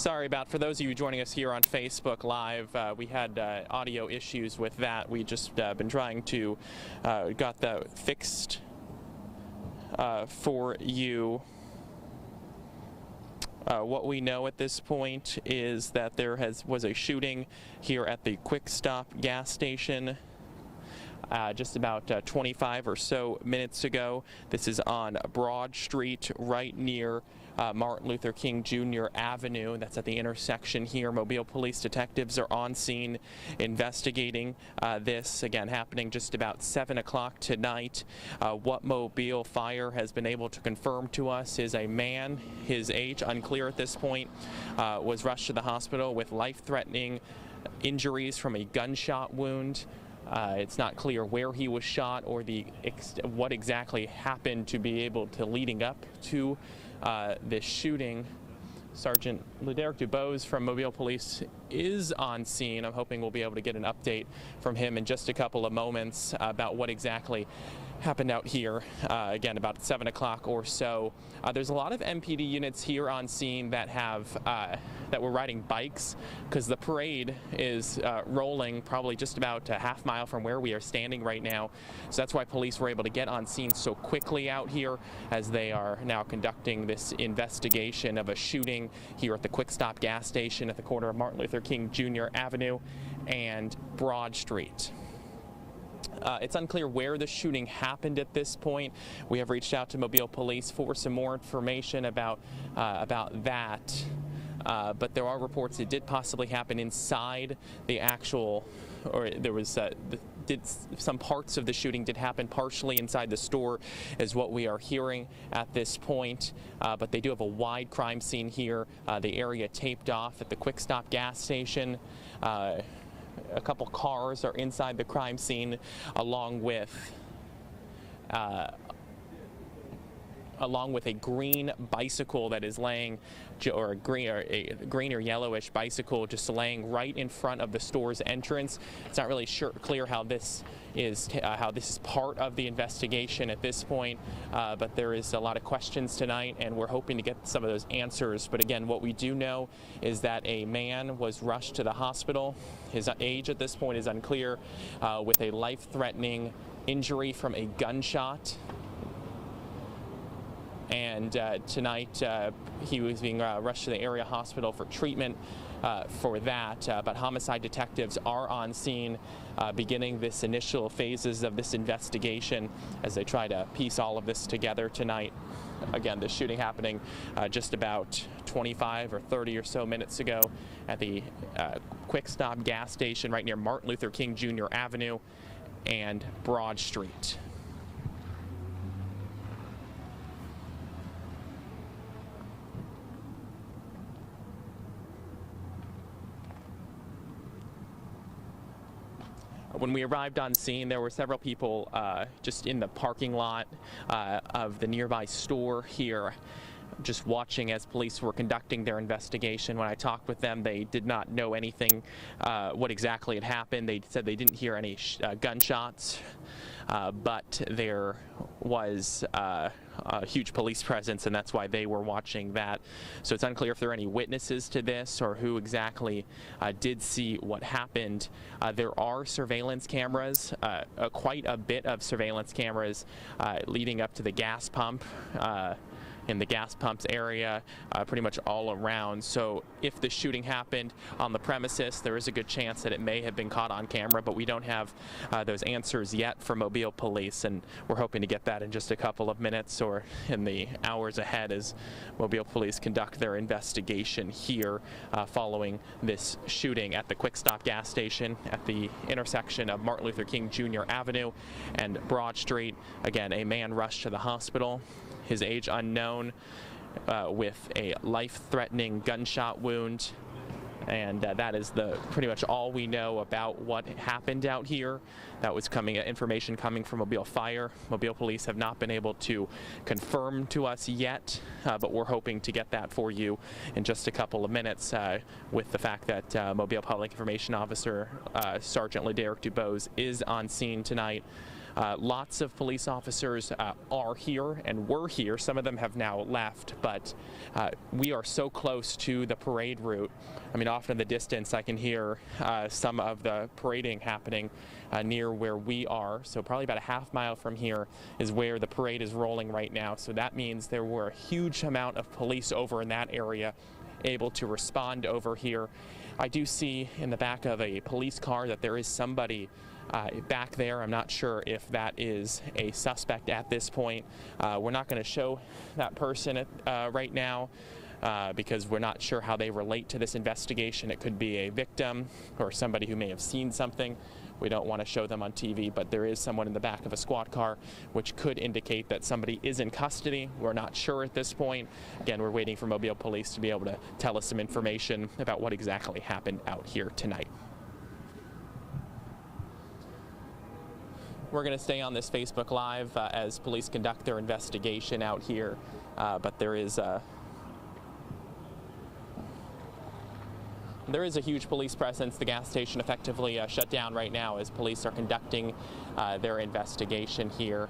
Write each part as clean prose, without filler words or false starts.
sorry about, for those of you joining us here on Facebook Live, we had audio issues with that. We just been trying to got that fixed for you. What we know at this point is that there was a shooting here at the Quick Stop gas station just about 25 or so minutes ago. This is on Broad Street, right near Martin Luther King Jr. Avenue. That's at the intersection here. Mobile police detectives are on scene investigating this, again, happening just about 7 o'clock tonight. What Mobile Fire has been able to confirm to us is a man, his age unclear at this point, was rushed to the hospital with life-threatening injuries from a gunshot wound. It's not clear where he was shot or what exactly happened to be able to leading up to this shooting. Sergeant LeDerek Dubose from Mobile Police is on scene. I'm hoping we'll be able to get an update from him in just a couple of moments about what exactly happened out here, again, about 7 o'clock or so. There's a lot of MPD units here on scene that that were riding bikes, because the parade is rolling probably just about a half mile from where we are standing right now. So that's why police were able to get on scene so quickly out here, as they are now conducting this investigation of a shooting here at the Quick Stop gas station at the corner of Martin Luther King Jr. Avenue and Broad Street. It's unclear where the shooting happened at this point. We have reached out to Mobile Police for some more information about that. But there are reports it did possibly happen inside the actual, or there was some parts of the shooting did happen partially inside the store, is what we are hearing at this point. But they do have a wide crime scene here. The area taped off at the Quick Stop gas station. A couple cars are inside the crime scene, along with a green bicycle that is laying, or a green or yellowish bicycle just laying right in front of the store's entrance. It's not really clear how this is part of the investigation at this point, but there is a lot of questions tonight, and we're hoping to get some of those answers. But again, what we do know is that a man was rushed to the hospital. His age at this point is unclear, with a life-threatening injury from a gunshot. And tonight he was being rushed to the area hospital for treatment for that. But homicide detectives are on scene, beginning this initial phases of this investigation as they try to piece all of this together tonight. Again, the shooting happening just about 25 or 30 or so minutes ago at the Quick Stop gas station right near Martin Luther King Jr. Avenue and Broad Street. When we arrived on scene, there were several people just in the parking lot of the nearby store here, just watching as police were conducting their investigation. When I talked with them, they did not know anything what exactly had happened. They said they didn't hear any gunshots, but there was a huge police presence, and that's why they were watching that. So it's unclear if there are any witnesses to this or who exactly did see what happened. There are surveillance cameras, quite a bit of surveillance cameras leading up to the gas pump. In the gas pumps area, pretty much all around. So if the shooting happened on the premises, there is a good chance that it may have been caught on camera, but we don't have those answers yet for Mobile Police, and we're hoping to get that in just a couple of minutes or in the hours ahead as Mobile Police conduct their investigation here following this shooting at the Quick Stop gas station at the intersection of Martin Luther King Jr. Avenue and Broad Street. Again, a man rushed to the hospital, his age unknown, with a life-threatening gunshot wound, and that is pretty much all we know about what happened out here. That was information coming from Mobile Fire. Mobile Police have not been able to confirm to us yet, but we're hoping to get that for you in just a couple of minutes, with the fact that Mobile Public Information Officer Sergeant LeDerek Dubose is on scene tonight. Lots of police officers are here and were here. Some of them have now left, but we are so close to the parade route. I mean, off in the distance, I can hear some of the parading happening near where we are. So probably about a half mile from here is where the parade is rolling right now. So that means there were a huge amount of police over in that area able to respond over here. I do see in the back of a police car that there is somebody back there. I'm not sure if that is a suspect at this point. We're not going to show that person right now because we're not sure how they relate to this investigation. It could be a victim or somebody who may have seen something. We don't want to show them on TV, but there is someone in the back of a squad car, which could indicate that somebody is in custody. We're not sure at this point. Again, we're waiting for Mobile Police to be able to tell us some information about what exactly happened out here tonight. We're going to stay on this Facebook Live as police conduct their investigation out here, but there is a huge police presence. The gas station effectively shut down right now as police are conducting their investigation here.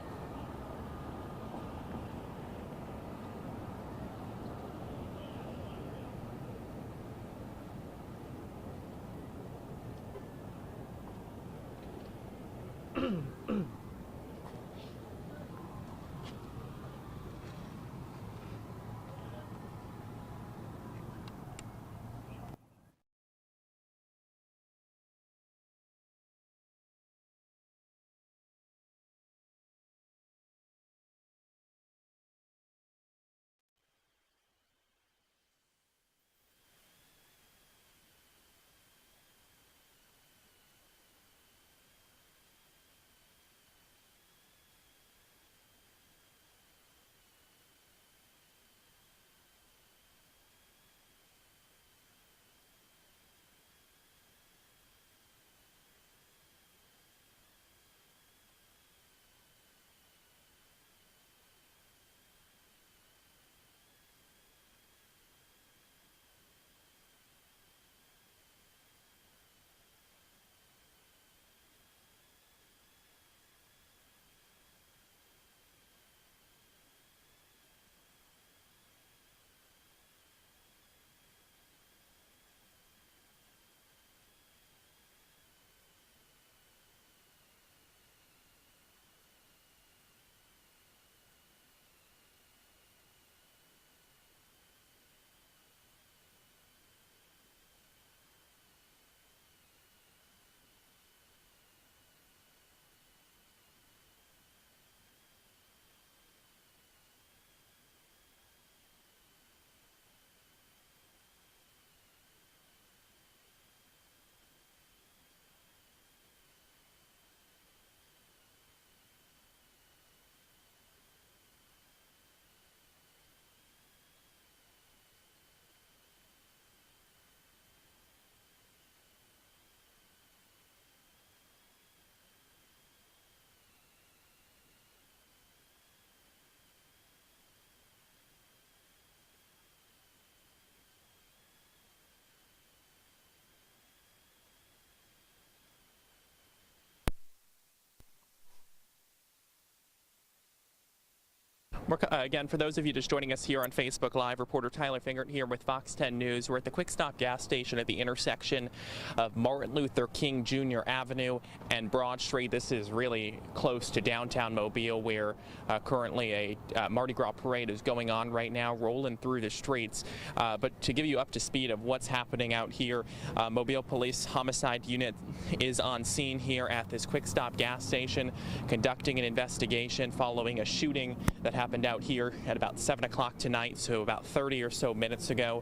Again, for those of you just joining us here on Facebook Live, reporter Tyler Fingert here with Fox 10 News. We're at the Quick Stop gas station at the intersection of Martin Luther King Jr. Avenue and Broad Street. This is really close to downtown Mobile, where currently a Mardi Gras parade is going on right now, rolling through the streets. But to give you up to speed of what's happening out here, Mobile Police Homicide Unit is on scene here at this Quick Stop gas station, conducting an investigation following a shooting that happened out here at about 7 o'clock tonight, so about 30 or so minutes ago.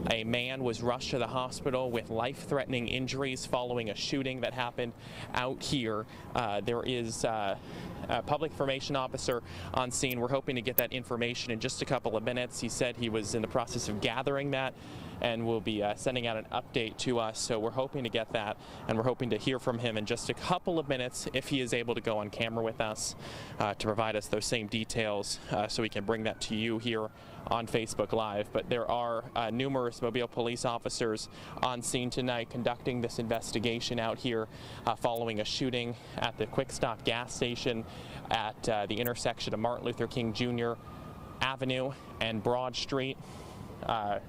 A man was rushed to the hospital with life-threatening injuries following a shooting that happened out here. There is public information officer on scene. We're hoping to get that information in just a couple of minutes. He said he was in the process of gathering that and will be sending out an update to us. So we're hoping to get that, and we're hoping to hear from him in just a couple of minutes if he is able to go on camera with us to provide us those same details so we can bring that to you here on Facebook Live. But there are numerous Mobile police officers on scene tonight conducting this investigation out here following a shooting at the Quick Stop gas station at the intersection of Martin Luther King Jr. Avenue and Broad Street.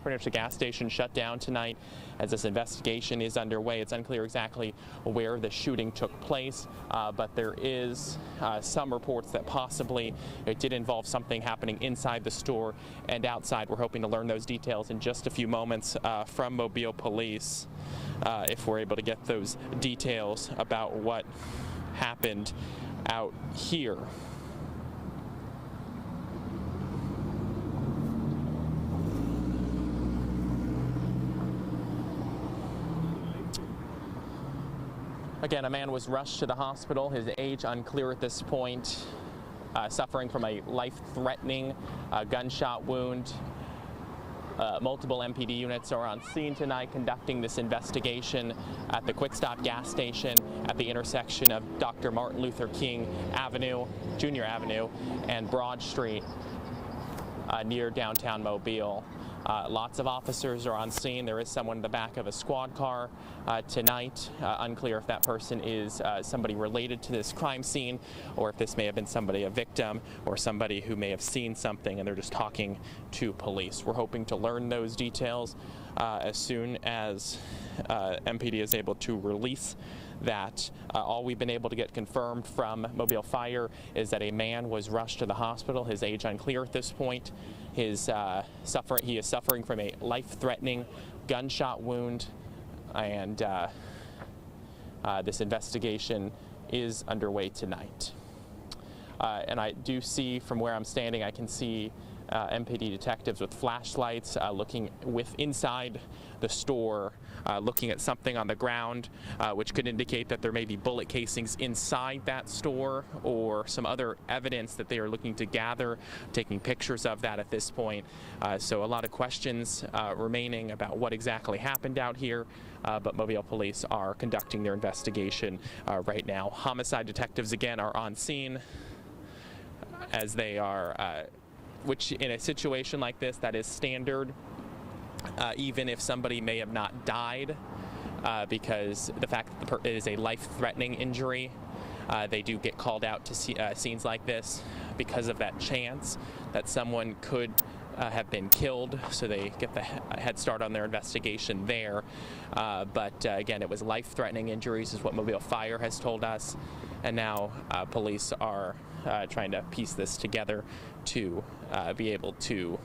Pretty much the gas station shut down tonight as this investigation is underway. It's unclear exactly where the shooting took place, but there is some reports that possibly it did involve something happening inside the store and outside. We're hoping to learn those details in just a few moments from Mobile Police if we're able to get those details about what happened out here. Again, a man was rushed to the hospital, his age unclear at this point, suffering from a life-threatening gunshot wound. Multiple MPD units are on scene tonight conducting this investigation at the Quick Stop gas station at the intersection of Dr. Martin Luther King Avenue, Jr. Avenue, and Broad Street near downtown Mobile. Lots of officers are on scene. There is someone in the back of a squad car tonight. Unclear if that person is somebody related to this crime scene or if this may have been somebody, a victim, or somebody who may have seen something and they're just talking to police. We're hoping to learn those details as soon as MPD is able to release that. All we've been able to get confirmed from Mobile Fire is that a man was rushed to the hospital, his age unclear at this point. He is suffering from a life-threatening gunshot wound, and this investigation is underway tonight. And I do see from where I'm standing, I can see MPD detectives with flashlights looking inside the store, looking at something on the ground, which could indicate that there may be bullet casings inside that store or some other evidence that they are looking to gather, taking pictures of that at this point. So a lot of questions remaining about what exactly happened out here, but Mobile Police are conducting their investigation right now. Homicide detectives again are on scene as they are which in a situation like this, that is standard, even if somebody may have not died, because the fact that it is a life-threatening injury, they do get called out to scenes like this because of that chance that someone could have been killed, so they get the head start on their investigation there. But again, it was life-threatening injuries is what Mobile Fire has told us, and now police are trying to piece this together to be able to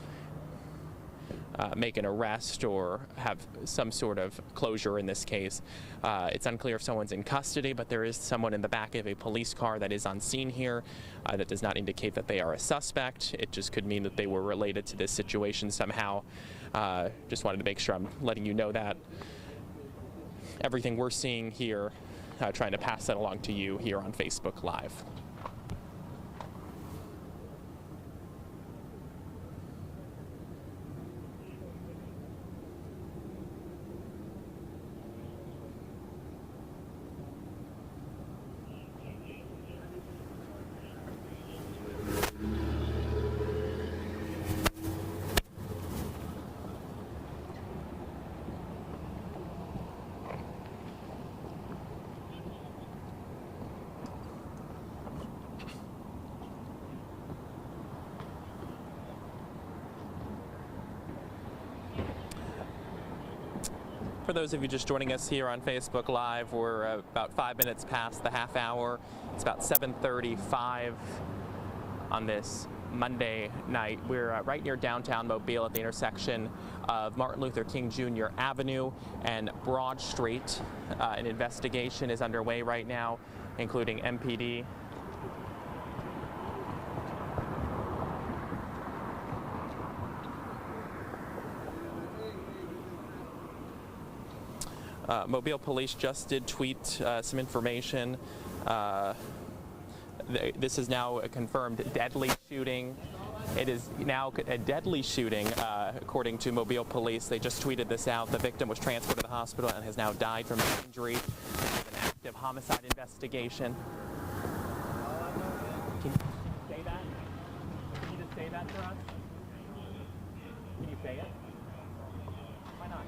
make an arrest or have some sort of closure in this case. It's unclear if someone's in custody, but there is someone in the back of a police car that is on scene here. That does not indicate that they are a suspect. It just could mean that they were related to this situation somehow. Just wanted to make sure I'm letting you know that. Everything we're seeing here, trying to pass that along to you here on Facebook Live. For those of you just joining us here on Facebook Live, we're about 5 minutes past the half hour. It's about 7:35 on this Monday night. We're right near downtown Mobile at the intersection of Martin Luther King Jr. Avenue and Broad Street. An investigation is underway right now, including MPD. Mobile Police just did tweet some information This is now a confirmed deadly shooting. It is now a deadly shooting, according to Mobile police. They just tweeted this out. The victim was transported to the hospital and has now died from his injury. There's an active homicide investigation. Can you say that? Can you just say that for us? Can you say it? Why not?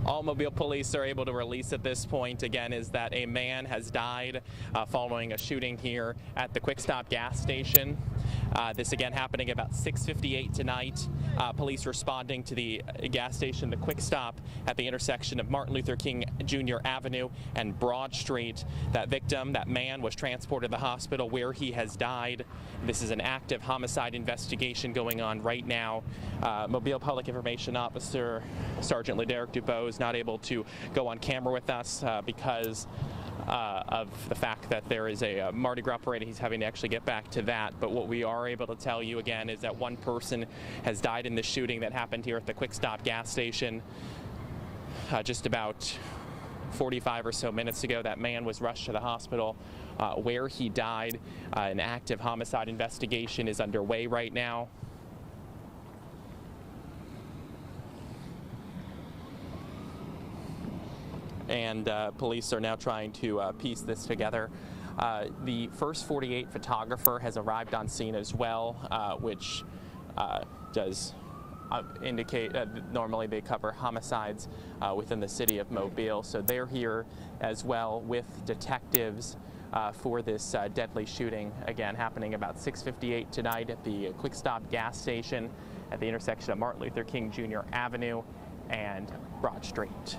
All Mobile police are able to release at this point, again, is that a man has died following a shooting here at the Quick Stop gas station. This again happening about 6:58 tonight. Police responding to the gas station, the Quick Stop, at the intersection of Martin Luther King Jr. Avenue and Broad Street. That victim, that man, was transported to the hospital where he has died. This is an active homicide investigation going on right now. Mobile Public Information Officer Sergeant LeDerek Dubois is not able to go on camera with us because of the fact that there is a Mardi Gras parade. He's having to actually get back to that. But what we are able to tell you again is that one person has died in the shooting that happened here at the Quick Stop gas station just about 45 or so minutes ago. That man was rushed to the hospital where he died. An active homicide investigation is underway right now. And police are now trying to piece this together. The First 48 photographer has arrived on scene as well, which does indicate normally they cover homicides within the city of Mobile. So they're here as well with detectives for this deadly shooting, again happening about 6:58 tonight at the Quick Stop gas station at the intersection of Martin Luther King Jr. Avenue and Broad Street.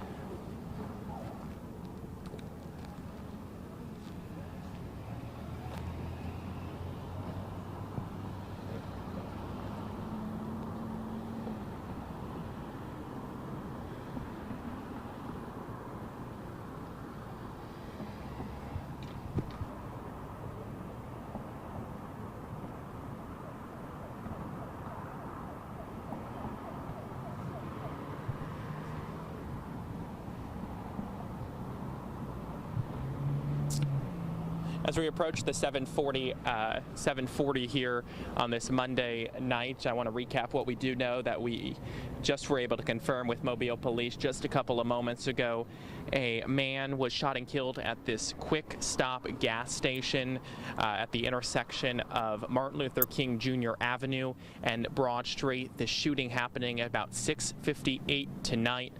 As we approach the 7:40 here on this Monday night, I want to recap what we do know that we just were able to confirm with Mobile police just a couple of moments ago. A man was shot and killed at this Quick Stop gas station at the intersection of Martin Luther King Jr. Avenue and Broad Street. The shooting happening at about 6:58 tonight.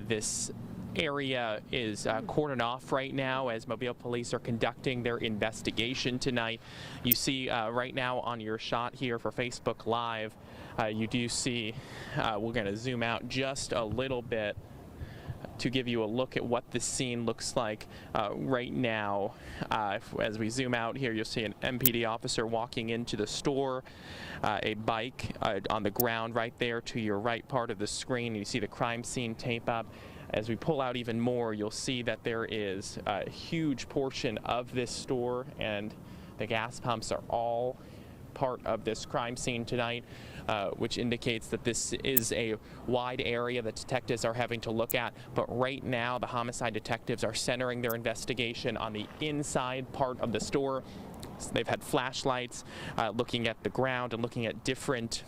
This area is cordoned off right now as Mobile police are conducting their investigation tonight. You see right now on your shot here for Facebook Live, you do see, we're going to zoom out just a little bit to give you a look at what the scene looks like right now. As we zoom out here, you'll see an MPD officer walking into the store, a bike on the ground right there to your right part of the screen. You see the crime scene tape up. As we pull out even more, you'll see that there is a huge portion of this store and the gas pumps are all part of this crime scene tonight, which indicates that this is a wide area that detectives are having to look at. But right now, the homicide detectives are centering their investigation on the inside part of the store. So they've had flashlights looking at the ground and looking at different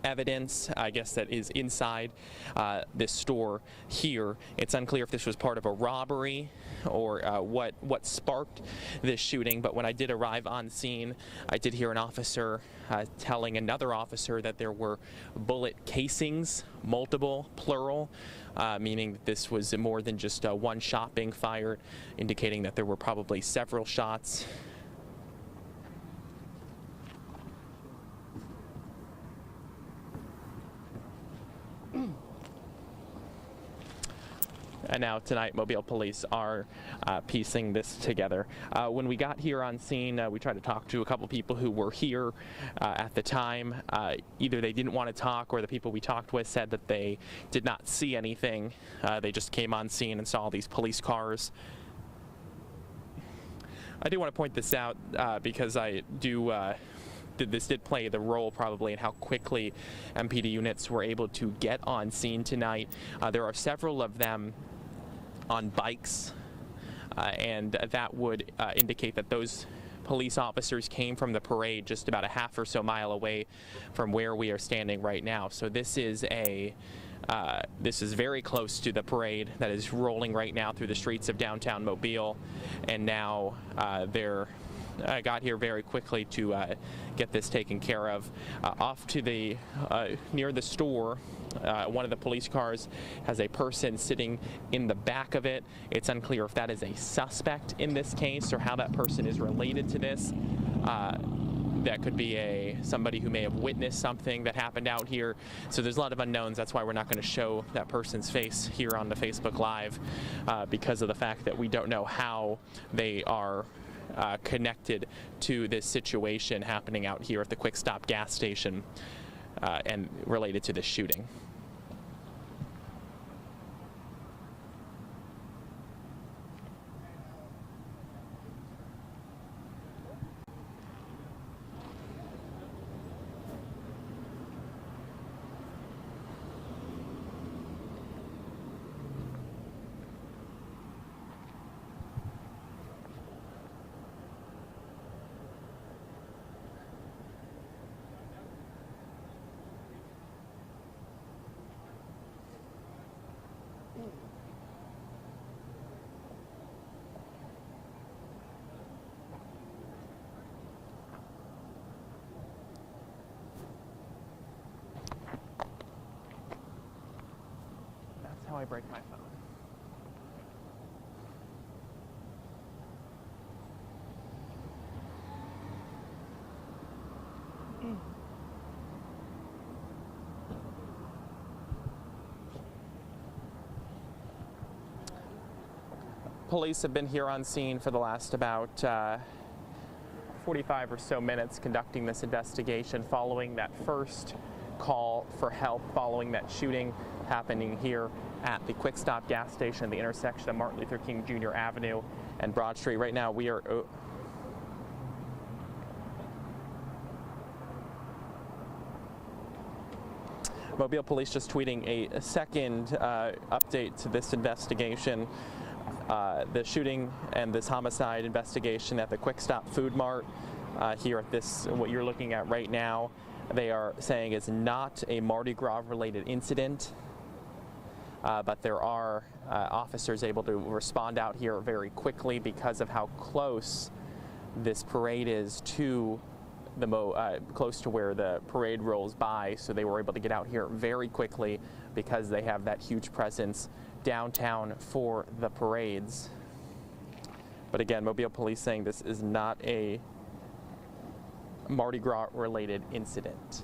evidence, I guess, that is inside this store here. It's unclear if this was part of a robbery or what sparked this shooting, but when I did arrive on scene, I did hear an officer telling another officer that there were bullet casings, multiple, plural, meaning that this was more than just one shot being fired, indicating that there were probably several shots. And now tonight, Mobile police are piecing this together. When we got here on scene, we tried to talk to a couple people who were here at the time. Either they didn't want to talk, or the people we talked with said that they did not see anything. They just came on scene and saw these police cars. I do want to point this out because I do. This did play the role probably in how quickly MPD units were able to get on scene tonight. There are several of them on bikes, and that would indicate that those police officers came from the parade just about a half or so mile away from where we are standing right now. So this is very close to the parade that is rolling right now through the streets of downtown Mobile, and now they're got here very quickly to get this taken care of. Off to the near the store, one of the police cars has a person sitting in the back of it. It's unclear if that is a suspect in this case or how that person is related to this. That could be somebody who may have witnessed something that happened out here. So there's a lot of unknowns. That's why we're not going to show that person's face here on the Facebook Live, because of the fact that we don't know how they are connected to this situation happening out here at the Quick Stop gas station and related to this shooting. That's how I break my phone. Police have been here on scene for the last about 45 or so minutes conducting this investigation following that first call for help following that shooting happening here at the Quick Stop gas station at the intersection of Martin Luther King Jr. Avenue and Broad Street. Right now we are Mobile Police just tweeting a second update to this investigation. The shooting and this homicide investigation at the Quick Stop Food Mart here at this, what you're looking at right now, they are saying is not a Mardi Gras related incident, but there are officers able to respond out here very quickly because of how close this parade is to the close to where the parade rolls by, so they were able to get out here very quickly because they have that huge presence downtown for the parades. But again, Mobile Police saying this is not a Mardi Gras related incident.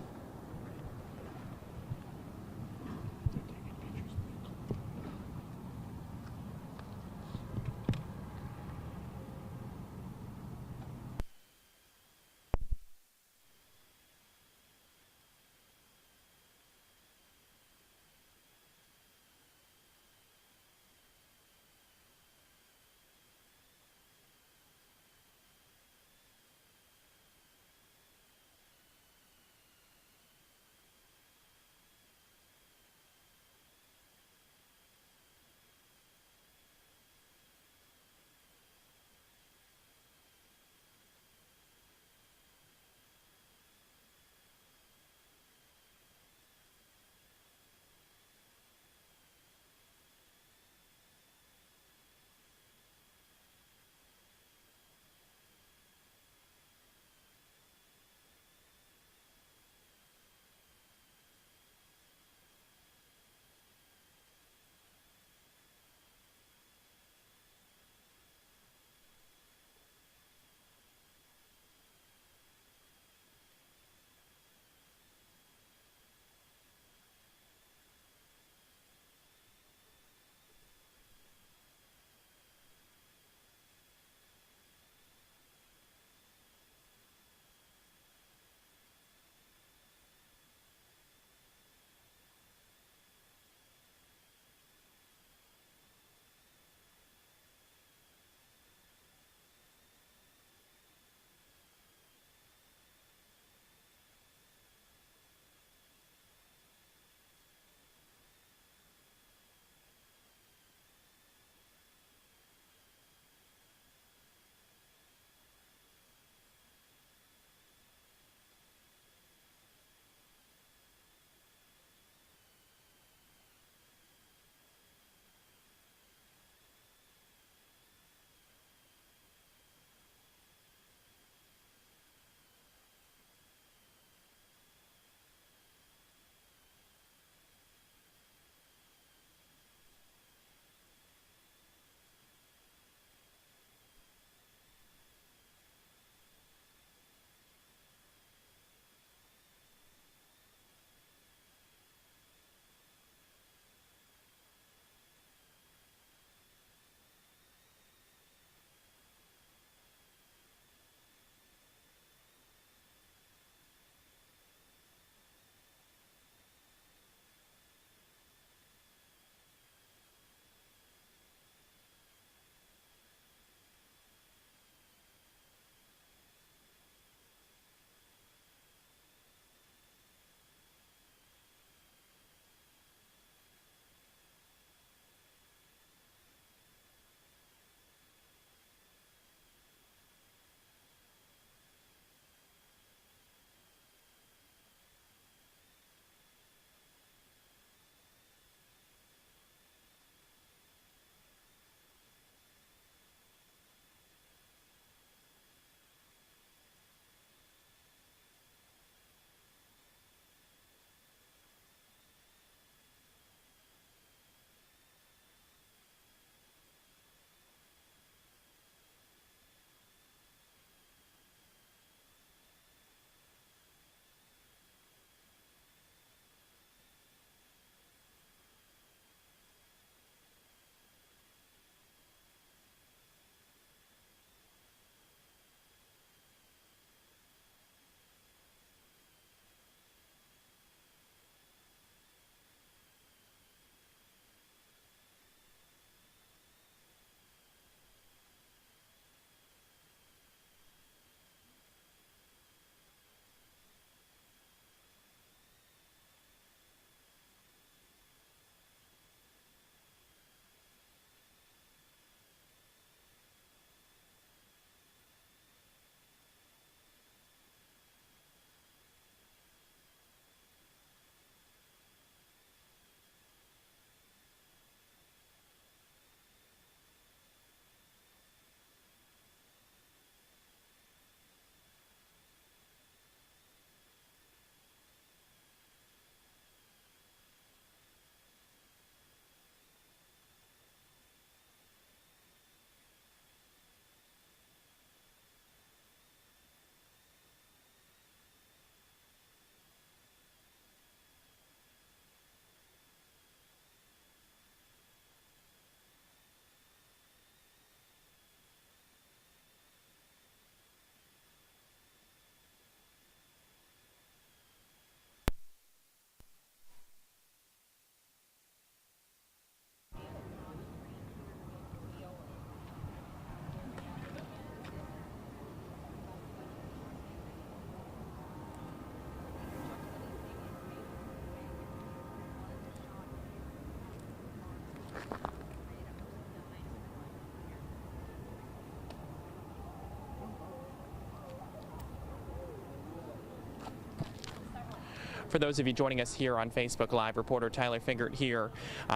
For those of you joining us here on Facebook Live, reporter Tyler Fingert here.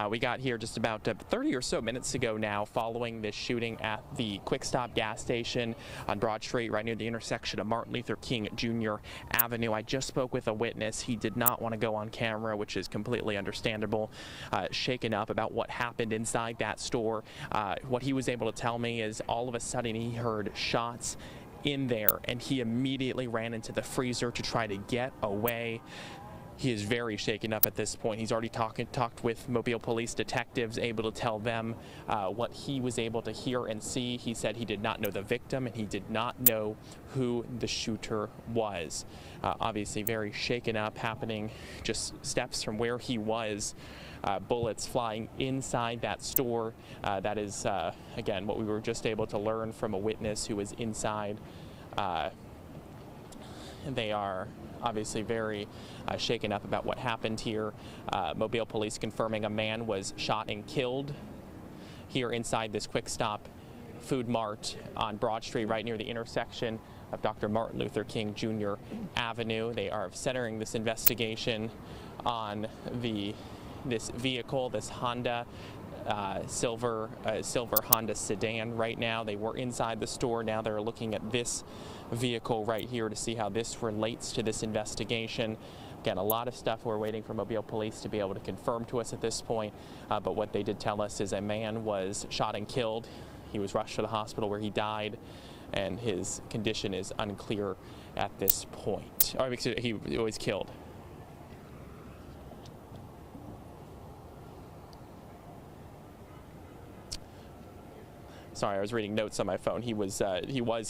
We got here just about 30 or so minutes ago now following this shooting at the Quick Stop gas station on Broad Street right near the intersection of Martin Luther King Jr. Avenue. I just spoke with a witness. He did not want to go on camera, which is completely understandable, shaken up about what happened inside that store. What he was able to tell me is all of a sudden he heard shots in there and he immediately ran into the freezer to try to get away. He is very shaken up at this point. He's already talked with Mobile police detectives, able to tell them what he was able to hear and see. He said he did not know the victim and he did not know who the shooter was. Obviously very shaken up, happening just steps from where he was. Bullets flying inside that store. That is, again, what we were just able to learn from a witness who was inside. They are obviously very shaken up about what happened here. Mobile police confirming a man was shot and killed here inside this Quick Stop Food Mart on Broad Street, right near the intersection of Dr. Martin Luther King Jr. Avenue. They are centering this investigation on this vehicle, this Honda silver Honda sedan. Right now they were inside the store. Now they're looking at this vehicle right here to see how this relates to this investigation. Again, a lot of stuff we're waiting for Mobile police to be able to confirm to us at this point, but what they did tell us is a man was shot and killed. He was rushed to the hospital where he died, and his condition is unclear at this point. Or he was killed. Sorry, I was reading notes on my phone. He was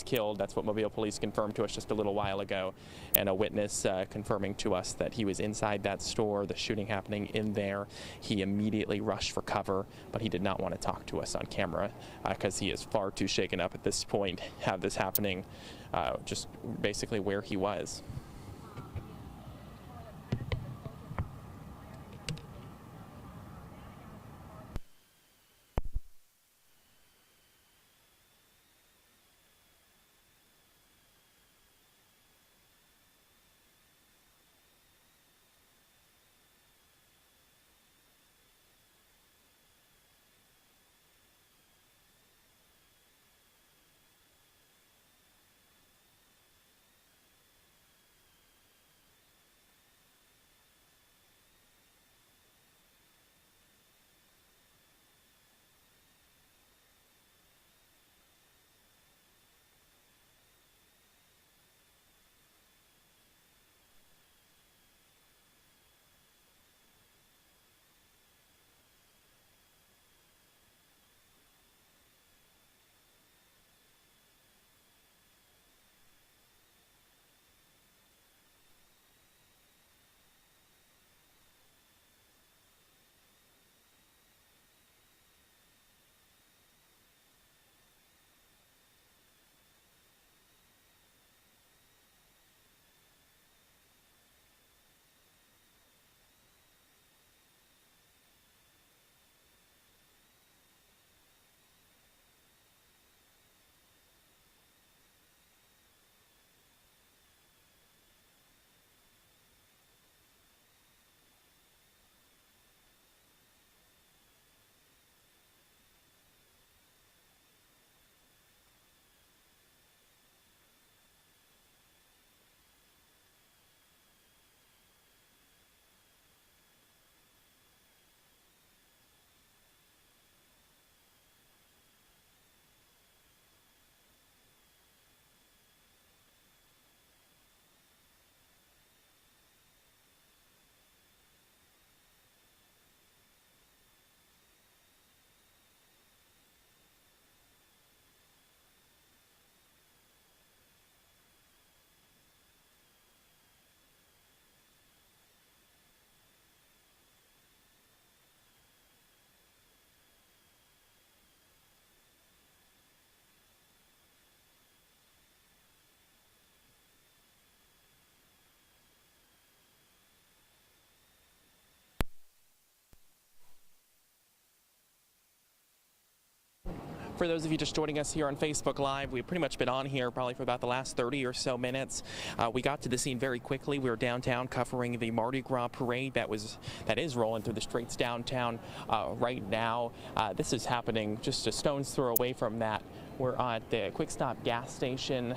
killed. That's what Mobile police confirmed to us just a little while ago, and a witness confirming to us that he was inside that store, the shooting happening in there. He immediately rushed for cover, but he did not want to talk to us on camera because he is far too shaken up at this point, have this happening just basically where he was. For those of you just joining us here on Facebook Live, we've pretty much been on here probably for about the last 30 or so minutes. We got to the scene very quickly. We were downtown covering the Mardi Gras parade that is rolling through the streets downtown right now. This is happening just a stone's throw away from that. We're at the Quick Stop gas station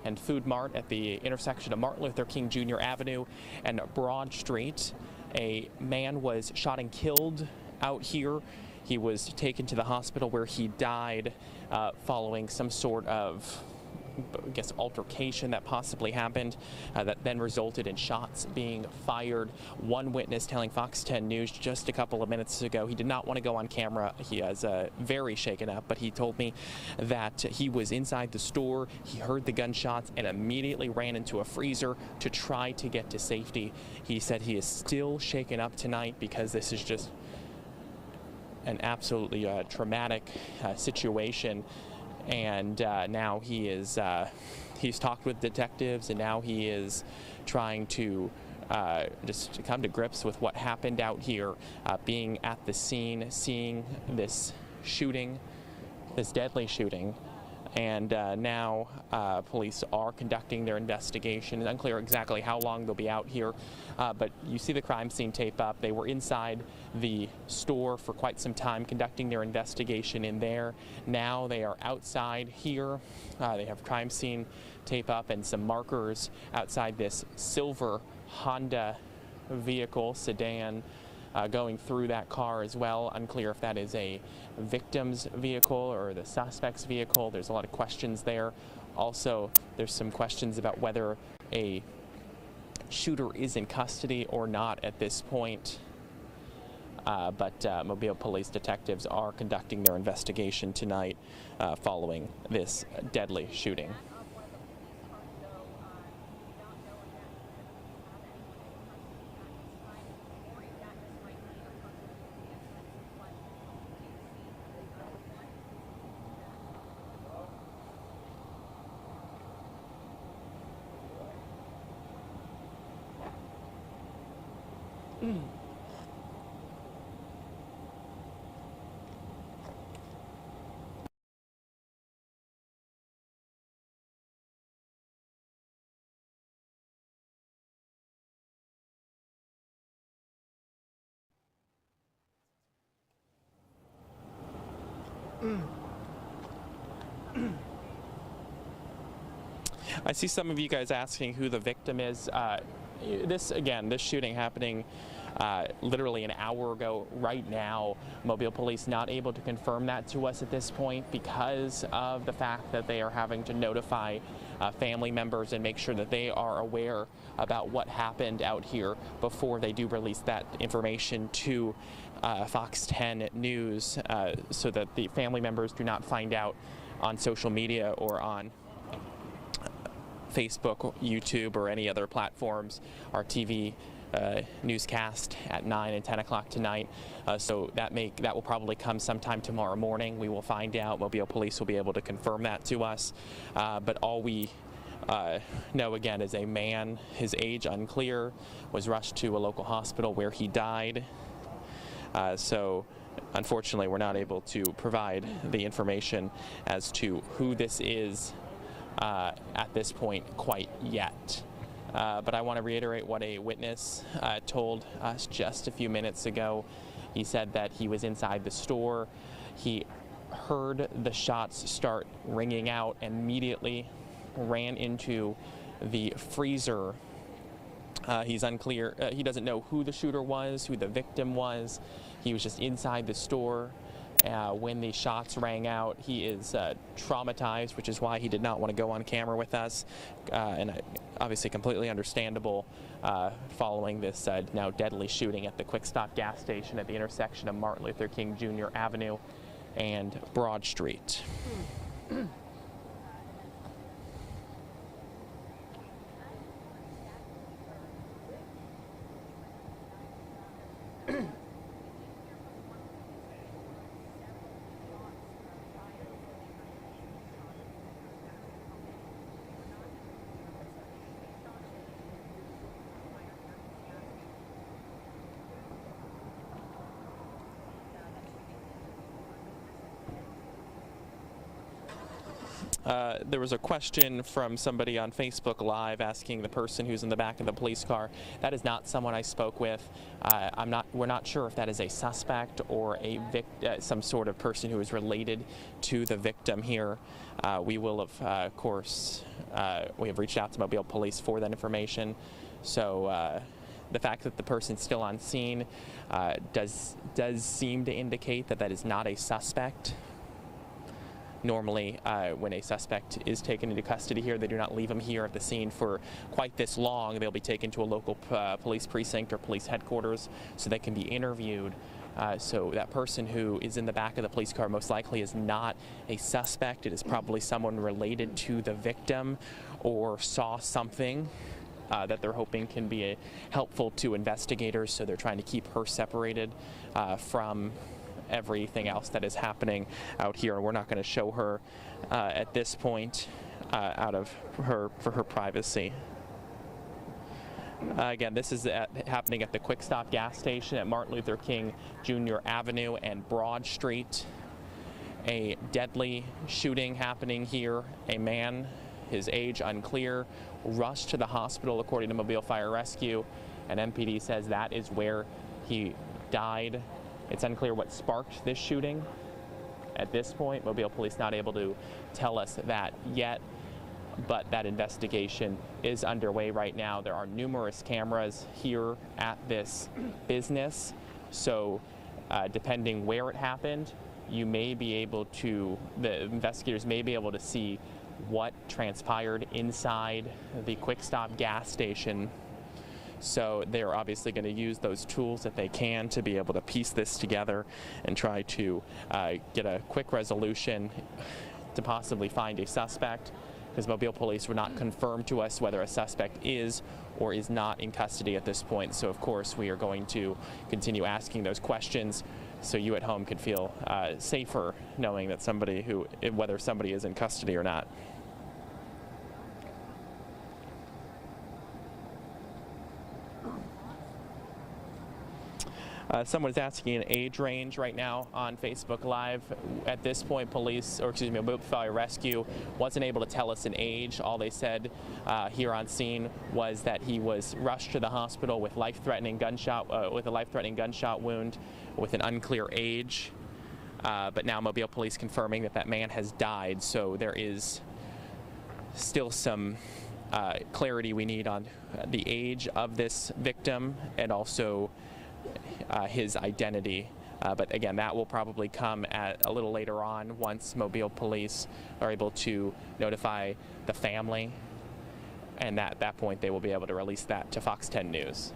and Food Mart at the intersection of Martin Luther King Jr. Avenue and Broad Street. A man was shot and killed out here. He was taken to the hospital where he died following some sort of, I guess, altercation that possibly happened that then resulted in shots being fired. One witness telling Fox 10 News just a couple of minutes ago he did not want to go on camera. He is very shaken up, but he told me that he was inside the store, he heard the gunshots, and immediately ran into a freezer to try to get to safety. He said he is still shaken up tonight because this is just an absolutely traumatic situation. And now he's talked with detectives, and now he is trying to just come to grips with what happened out here, being at the scene, seeing this shooting, this deadly shooting. And now police are conducting their investigation. It's unclear exactly how long they'll be out here, but you see the crime scene tape up. They were inside the store for quite some time conducting their investigation in there. Now they are outside here. They have crime scene tape up and some markers outside this silver Honda vehicle, sedan, going through that car as well. Unclear if that is a victim's vehicle or the suspect's vehicle. There's a lot of questions there. Also, there's some questions about whether a shooter is in custody or not at this point. But Mobile Police detectives are conducting their investigation tonight following this deadly shooting. I see some of you guys asking who the victim is. This shooting happening literally an hour ago right now. Mobile Police not able to confirm that to us at this point because of the fact that they are having to notify family members and make sure that they are aware about what happened out here before they do release that information to Fox 10 News, so that the family members do not find out on social media or on Facebook, YouTube, or any other platforms. Our TV newscast at 9 and 10 o'clock tonight. So that will probably come sometime tomorrow morning. We will find out. Mobile Police will be able to confirm that to us. But all we know again is a man, his age unclear, was rushed to a local hospital where he died. So unfortunately, we're not able to provide the information as to who this is at this point quite yet. But I want to reiterate what a witness told us just a few minutes ago. He said that he was inside the store. He heard the shots start ringing out and immediately ran into the freezer. He's unclear. He doesn't know who the shooter was, who the victim was. He was just inside the store when the shots rang out. He is traumatized, which is why he did not want to go on camera with us, and obviously completely understandable following this now deadly shooting at the Quick Stop gas station at the intersection of Martin Luther King Jr. Avenue and Broad Street. There was a question from somebody on Facebook Live asking the person who's in the back of the police car. That is not someone I spoke with. We're not sure if that is a suspect or some sort of person who is related to the victim here. We will have, of course, we have reached out to Mobile Police for that information. So the fact that the person's still on scene does seem to indicate that that is not a suspect. Normally, when a suspect is taken into custody here, they do not leave them here at the scene for quite this long. They'll be taken to a local police precinct or police headquarters so they can be interviewed. So that person who is in the back of the police car most likely is not a suspect. It is probably someone related to the victim or saw something that they're hoping can be helpful to investigators. So they're trying to keep her separated from everything else that is happening out here. We're not going to show her at this point for her privacy. Again, this is happening at the Quick Stop gas station at Martin Luther King Jr. Avenue and Broad Street. A deadly shooting happening here. A man, his age unclear, rushed to the hospital according to Mobile Fire Rescue, and MPD says that is where he died. It's unclear what sparked this shooting. At this point, Mobile Police not able to tell us that yet, but that investigation is underway right now. There are numerous cameras here at this business, so depending where it happened, the investigators may be able to see what transpired inside the Quick Stop gas station. So they're obviously going to use those tools that they can to be able to piece this together and try to get a quick resolution to possibly find a suspect, because Mobile Police would not confirm to us whether a suspect is or is not in custody at this point. So of course we are going to continue asking those questions so you at home can feel safer knowing that whether somebody is in custody or not. Someone's asking an age range right now on Facebook Live. At this point, Mobile Fire Rescue wasn't able to tell us an age. All they said here on scene was that he was rushed to the hospital with a life-threatening gunshot wound with an unclear age. But now Mobile Police confirming that man has died. So there is still some clarity we need on the age of this victim and also his identity. But again, that will probably come at a little later on once Mobile Police are able to notify the family, and at that point they will be able to release that to Fox 10 News.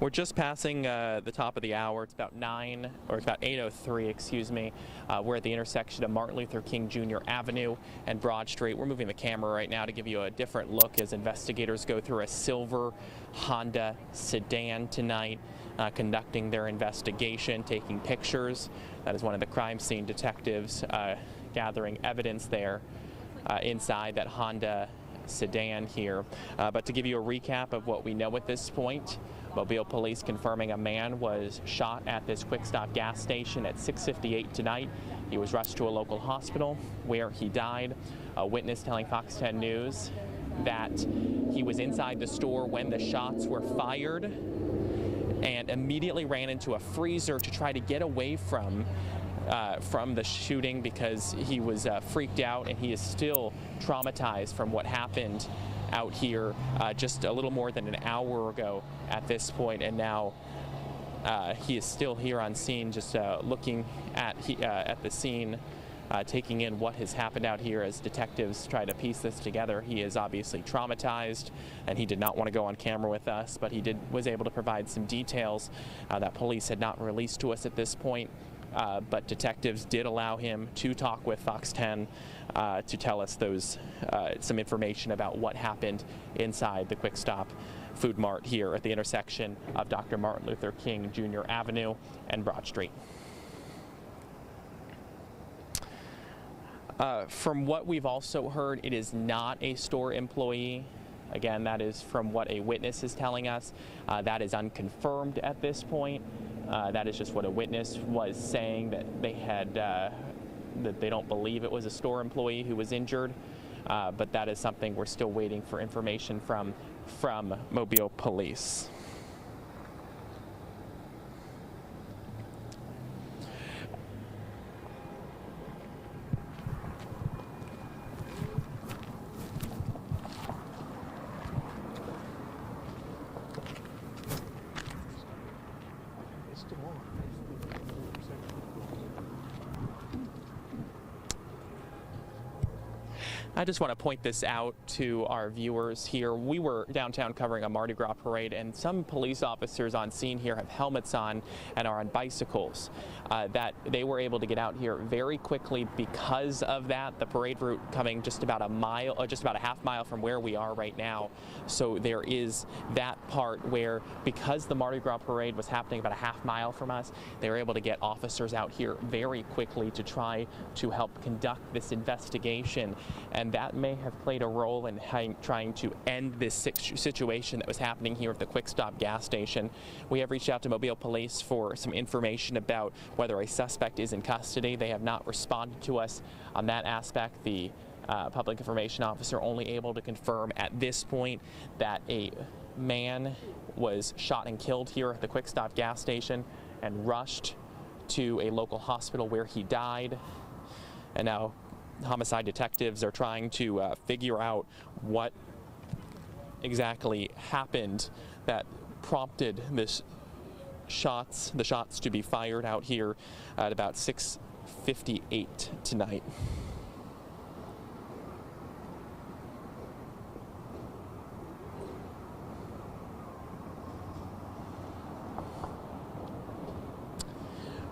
We're just passing the top of the hour. It's about 8:03, excuse me. We're at the intersection of Martin Luther King Jr. Avenue and Broad Street. We're moving the camera right now to give you a different look as investigators go through a silver Honda sedan tonight, conducting their investigation, taking pictures. That is one of the crime scene detectives gathering evidence there inside that Honda sedan here. But to give you a recap of what we know at this point, Mobile Police confirming a man was shot at this Quick Stop gas station at 6:58 tonight. He was rushed to a local hospital where he died. A witness telling Fox 10 News that he was inside the store when the shots were fired and immediately ran into a freezer to try to get away from the shooting because he was freaked out, and he is still traumatized from what happened out here just a little more than an hour ago at this point, and now he is still here on scene, just looking at the scene, taking in what has happened out here as detectives try to piece this together. He is obviously traumatized, and he did not want to go on camera with us, but he was able to provide some details that police had not released to us at this point. But detectives did allow him to talk with Fox 10 to tell us some information about what happened inside the Quick Stop Food Mart here at the intersection of Dr. Martin Luther King Jr. Avenue and Broad Street. From what we've also heard, it is not a store employee. Again, that is from what a witness is telling us. That is unconfirmed at this point. That is just what a witness was saying, that they had that they don't believe it was a store employee who was injured, but that is something we're still waiting for information from Mobile Police. I just want to point this out to our viewers here. We were downtown covering a Mardi Gras parade, and some police officers on scene here have helmets on and are on bicycles. That they were able to get out here very quickly because of that. The parade route coming just about a mile, or just about a half mile from where we are right now. So there is that part where, because the Mardi Gras parade was happening about a half mile from us, they were able to get officers out here very quickly to try to help conduct this investigation. And that may have played a role in trying to end this situation that was happening here at the Quick Stop gas station. We have reached out to Mobile Police for some information about whether a suspect is in custody. They have not responded to us on that aspect. The public information officer only able to confirm at this point that a man was shot and killed here at the Quick Stop gas station and rushed to a local hospital where he died. And now homicide detectives are trying to figure out what exactly happened that prompted the shots to be fired out here at about 6:58 tonight.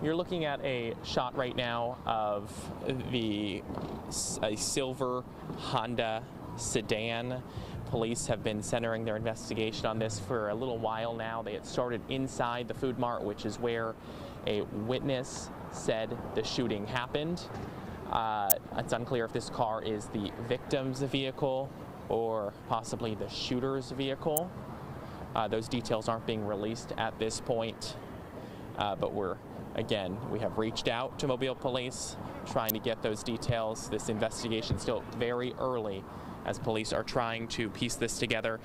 You're looking at a shot right now of a silver Honda sedan. Police have been centering their investigation on this for a little while now. They had started inside the Food Mart, which is where a witness said the shooting happened. It's unclear if this car is the victim's vehicle or possibly the shooter's vehicle. Those details aren't being released at this point, but we have reached out to Mobile Police, trying to get those details. This investigation is still very early as police are trying to piece this together.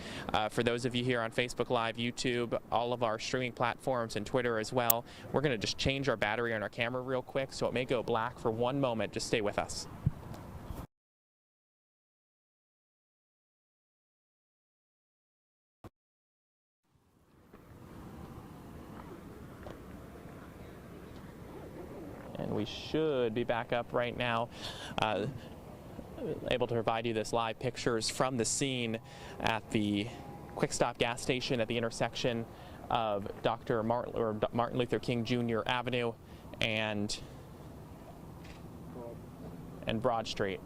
For those of you here on Facebook Live, YouTube, all of our streaming platforms, and Twitter as well, we're going to just change our battery on our camera real quick, so it may go black for one moment. Just stay with us. And we should be back up right now, able to provide you this live pictures from the scene at the Quick Stop gas station at the intersection of Martin Luther King Jr. Avenue and Broad Street.